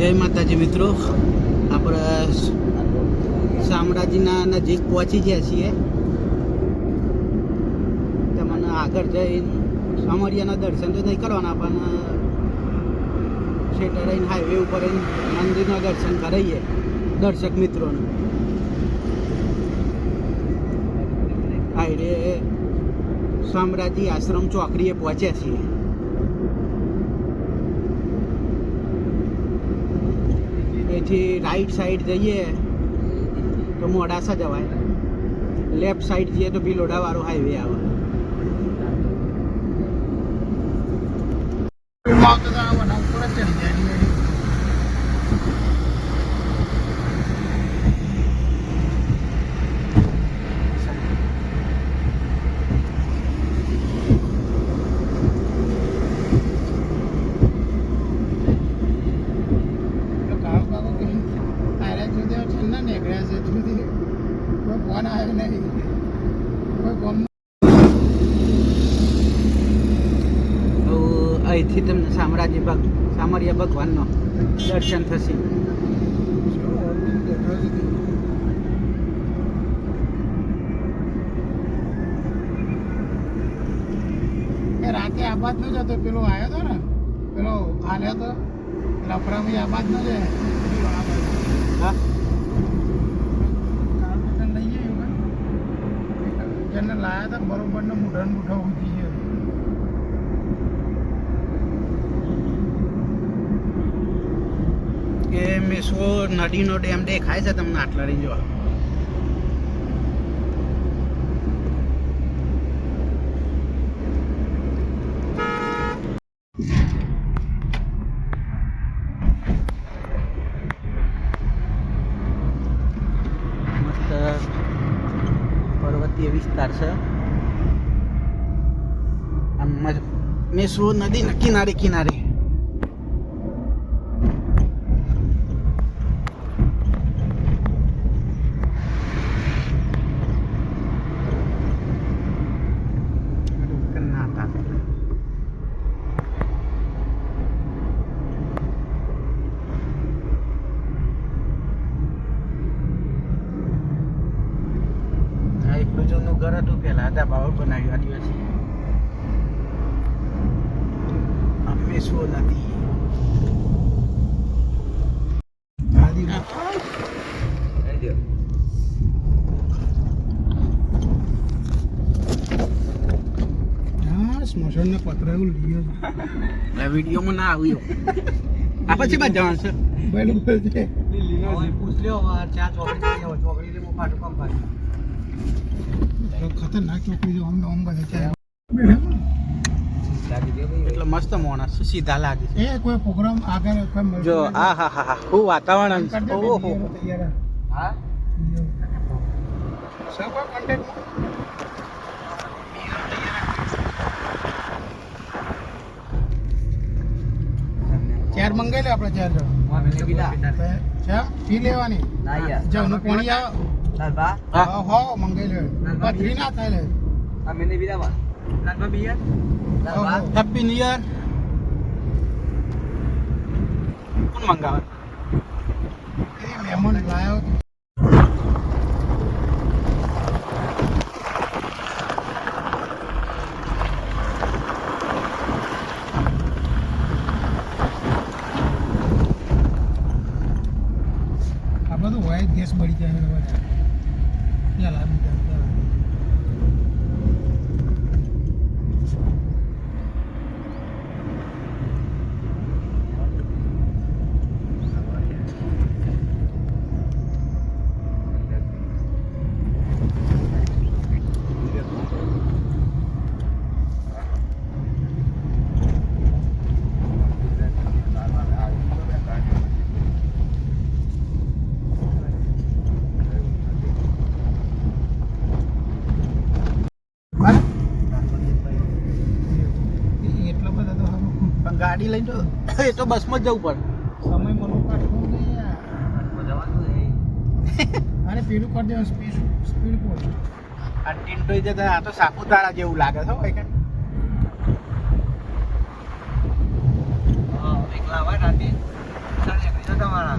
જય માતાજી મિત્રો, આપણે શામળાજીના નજીક પહોંચી ગયા છીએ. તમને આગળ જઈને શામળિયાના દર્શન તો નહીં કરવાના, પણ સેટર રહીને હાઈવે ઉપર મંદિરના દર્શન કરાવીએ દર્શક મિત્રોને. હાઈવે શામળાજી આશ્રમ ચોકડીએ પહોંચ્યા છીએ. એથી રાઈટ સાઈડ જઈએ તો મોડાસા જવાય, લેફ્ટ સાઈડ જઈએ તો ભિલોડાવાળો હાઈવે આવે. અહીંથી તમને શામળિયા ભગવાનનો દર્શન થશે. રાતે આબાદ નો જ હતો, પેલો આવ્યો હતો ને, પેલો હાલ્યો હતો લફરાભાઈ આબાદ નો છે. હા, લઈ આવ્યું જેને લાયા હતા બરોબર ને મૂઢા મૂઢા ઉઠી છે. કે મેસો નદીનો ડેમ દેખાય છે તમને આટલા રહી જોવા. મસ્ત પર્વતીય વિસ્તાર છે. આમ મેસો નદીના કિનારે કિનારે જૂનું ઘર હતું પેલા, આદા બાવળ બનાવ્યું આદિવાસી. અમે શું નથી સ્મશાન ને પત્ર એવું લીધું વિડીયોમાં ના આવ્યો. આ પછી બાદ જવાનું છે. બરોબર છે. પૂછ લ્યો ચા ચોકડી પાટું કામ પાડ્યું. ખતરનાક ચોકડી જો અમને બધા છે. એટલે મસ્ત માણસ સીધા લાગે છે. એ કોઈ પ્રોગ્રામ આગળ કોઈ જો આ હા હા હા ખૂબ વાતાવરણ. ઓહો હા સર કોઈ કોન્ટેક્ટ ચાર મંગાઈ લે આપણે ચાર ફી લેવાની જવાનું પાણી આવે હો મંગાઈ લે ફ્રી ના થાય લે. Happy new year. કોણ મંગાવે? મહેમાન લાયો આ બધું હોય ગેસ બળી જાય ત્યાં લાવી જાય. ગાડી લઈને તો એ તો બસમાં જ જવું પડે. સમય મનો કાઢવું નહીં અરે પેલું કરી દેવાનું સ્પીડ પહોંચ. આ ટીન્ટો જતા આ તો સાપુતારા જેવું લાગે છે ભાઈ કે એકલા હોય રાતે તમારા